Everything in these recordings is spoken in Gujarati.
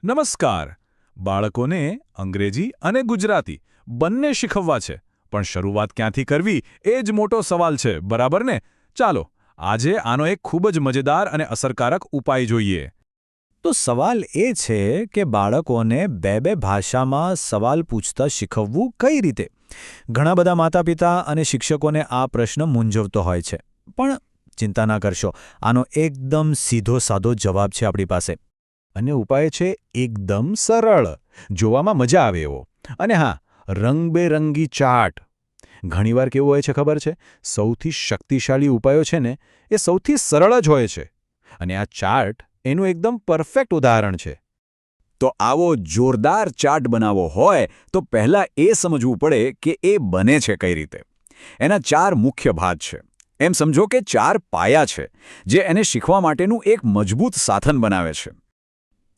નમસ્કાર. બાળકોને અંગ્રેજી અને ગુજરાતી બંને શીખવવા છે, પણ શરૂઆત ક્યાંથી કરવી એ જ મોટો સવાલ છે, બરાબર ને? ચાલો, આજે આનો એક ખૂબ જ મજેદાર અને અસરકારક ઉપાય જોઈએ. તો સવાલ એ છે કે બાળકોને બે ભાષામાં સવાલ પૂછતા શીખવવું કઈ રીતે? ઘણા બધા માતાપિતા અને શિક્ષકોને આ પ્રશ્ન મૂંઝવતો હોય છે. પણ ચિંતા ના કરશો, આનો એકદમ સીધો સાદો જવાબ છે આપણી પાસે. અને ઉપાય છે એકદમ સરળ, જોવામાં મજા આવે એવો. અને હા, રંગબેરંગી ચાર્ટ. ઘણીવાર કેવું હોય છે ખબર છે? સૌથી શક્તિશાળી ઉપાયો છે ને, એ સૌથી સરળ જ હોય છે. અને આ ચાર્ટ એનું એકદમ પરફેક્ટ ઉદાહરણ છે. તો આવો જોરદાર ચાર્ટ બનાવવો હોય તો પહેલાં એ સમજવું પડે કે એ બને છે કઈ રીતે. એના 4 મુખ્ય ભાગ છે. એમ સમજો કે 4 પાયા છે, જે એને શીખવા માટેનું એક મજબૂત સાધન બનાવે છે.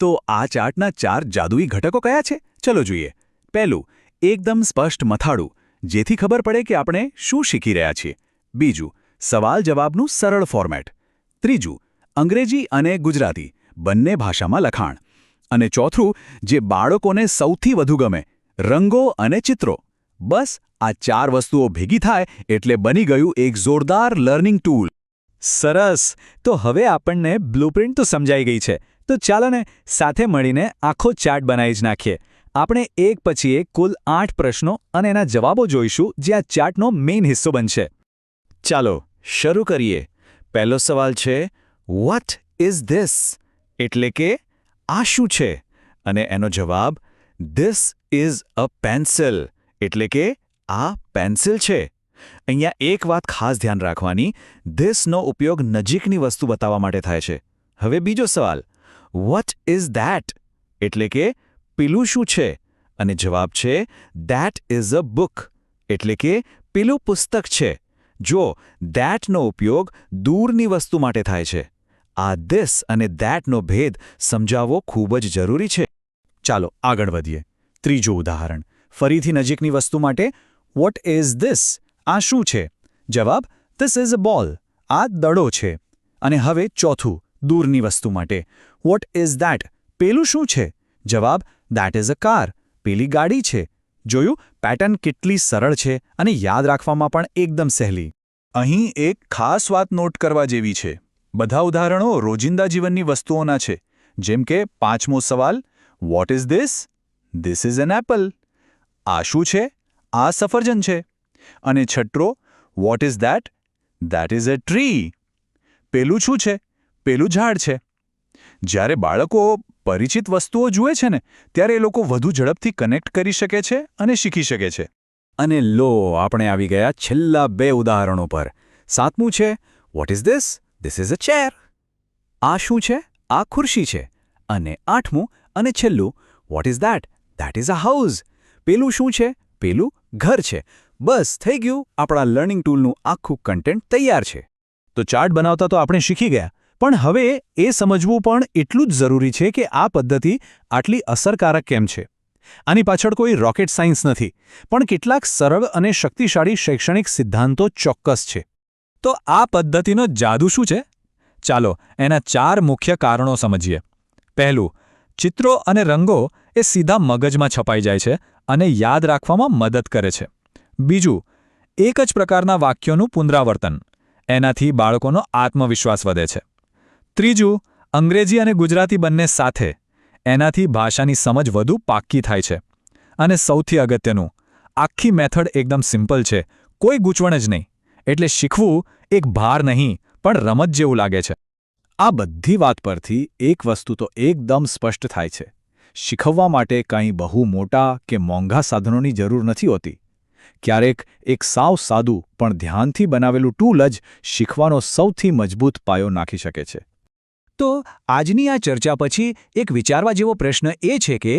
તો આ ચાર્ટના 4 જાદુઈ ઘટકો કયા છે? ચલો જોઈએ. પહેલું, એકદમ સ્પષ્ટ મથાળું, જેથી ખબર પડે કે આપણે શું શીખી રહ્યા છીએ. બીજું, સવાલ-જવાબનું સરળ ફોર્મેટ. ત્રીજું, અંગ્રેજી અને ગુજરાતી બંને ભાષામાં લખાણ. અને ચોથું, જે બાળકોને સૌથી વધુ ગમે, રંગો અને ચિત્રો. બસ આ 4 વસ્તુઓ ભેગી થાય એટલે બની ગયું એક જોરદાર લર્નિંગ ટૂલ. સરસ! તો હવે આપણને બ્લુપ્રિન્ટ તો સમજાઈ ગઈ છે. તો ચાલો ને સાથે મળીને આખો ચાર્ટ બનાવી જ નાખીએ. આપણે એક પછી એક કુલ 8 પ્રશ્નો અને એના જવાબો જોઈશું, જે આ ચાર્ટનો મેઇન હિસ્સો બનશે. ચાલો, શરૂ કરીએ. પહેલો સવાલ છે, વોટ ઇઝ ધીસ? એટલે કે આ શું છે? અને એનો જવાબ, ધીસ ઇઝ અ પેન્સિલ. એટલે કે આ પેન્સિલ છે. અહીંયા એક વાત ખાસ ધ્યાન રાખવાની, ધીસનો ઉપયોગ નજીકની વસ્તુ બતાવવા માટે થાય છે. હવે બીજો સવાલ, વોટ ઇઝ ધેટ? એટલે કે પેલું શું છે? અને જવાબ છે, ધેટ ઇઝ અ બુક. એટલે કે પેલું પુસ્તક છે. જો ધેટનો ઉપયોગ દૂરની વસ્તુ માટે થાય છે. આ ધીસ અને ધેટનો ભેદ સમજાવવો ખૂબ જ જરૂરી છે. ચાલો આગળ વધીએ. ત્રીજું ઉદાહરણ, ફરીથી નજીકની વસ્તુ માટે, વોટ ઇઝ ધીસ? આ શું છે? જવાબ, ધીસ ઇઝ અ બોલ. આ દડો છે. અને હવે ચોથું, દૂરની વસ્તુ માટે, વોટ ઇઝ ધેટ? પેલું શું છે? જવાબ, ધેટ ઇઝ અ કાર. પેલી ગાડી છે. જોયું? પેટર્ન કેટલી સરળ છે અને યાદ રાખવામાં પણ એકદમ સહેલી. અહીં એક ખાસ વાત નોટ કરવા જેવી છે. બધા ઉદાહરણો રોજિંદા જીવનની વસ્તુઓના છે. જેમ કે 5મો સવાલ, what is this? This is an apple. આ શું છે? આ સફરજન છે. અને 6, what is that? That is a tree. પેલું શું છે? પેલું ઝાડ છે. જ્યારે બાળકો પરિચિત વસ્તુઓ જુએ છે ને, ત્યારે એ લોકો વધુ ઝડપથી કનેક્ટ કરી શકે છે અને શીખી શકે છે. અને લો, આપણે આવી ગયા છેલ્લા 2 ઉદાહરણો પર. 7મું છે, what is this? This is a chair. આ શું છે? આ ખુરશી છે. અને 8મું અને છેલ્લું, what is that? That is a house. પેલું શું છે? પેલું ઘર છે. બસ થઈ ગયું, આપણા લર્નિંગ ટૂલનું આખું કન્ટેન્ટ તૈયાર છે. તો ચાર્ટ બનાવતા તો આપણે શીખી ગયા, પણ હવે એ સમજવું પણ એટલું જ જરૂરી છે કે આ પદ્ધતિ આટલી અસરકારક કેમ છે. આની પાછળ કોઈ રોકેટ સાયન્સ નથી, પણ કેટલાક સરળ અને શક્તિશાળી શૈક્ષણિક સિદ્ધાંતો ચોક્કસ છે. તો આ પદ્ધતિનો જાદુ શું છે? ચાલો એના 4 મુખ્ય કારણો સમજીએ. પહેલું, ચિત્રો અને રંગો એ સીધા મગજમાં છપાઈ જાય છે અને યાદ રાખવામાં મદદ કરે છે. બીજું, એક જ પ્રકારના વાક્યોનું પુનરાવર્તન. એનાથી બાળકોનો આત્મવિશ્વાસ વધે છે. ત્રીજું, અંગ્રેજી અને ગુજરાતી બંને સાથે. એનાથી ભાષાની સમજ વધુ પાક્કી થાય છે. અને સૌથી અગત્યનું, આખી મેથડ એકદમ સિમ્પલ છે, કોઈ ગૂંચવણ જ નહીં. એટલે શીખવું એક ભાર નહીં, પણ રમત જેવું લાગે છે. આ બધી વાત પરથી એક વસ્તુ તો એકદમ સ્પષ્ટ થાય છે. શીખવવા માટે કંઈ બહુ મોટા કે મોંઘા સાધનોની જરૂર નથી હોતી. ક્યારેક એક સાવ સાદું પણ ધ્યાનથી બનાવેલું ટૂલ જ શીખવાનો સૌથી મજબૂત પાયો નાખી શકે છે. તો આજની આ ચર્ચા પછી એક વિચારવા જેવો પ્રશ્ન એ છે કે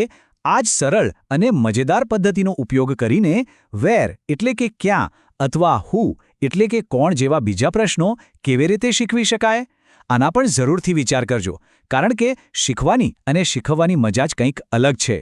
આ જ સરળ અને મજેદાર પદ્ધતિનો ઉપયોગ કરીને વેર એટલે કે ક્યાં અથવા હુ એટલે કે કોણ જેવા બીજા પ્રશ્નો કેવી રીતે શીખવી શકાય? આના પણ જરૂરથી વિચાર કરજો, કારણ કે શીખવાની અને શીખવવાની મજા જ કંઈક અલગ છે.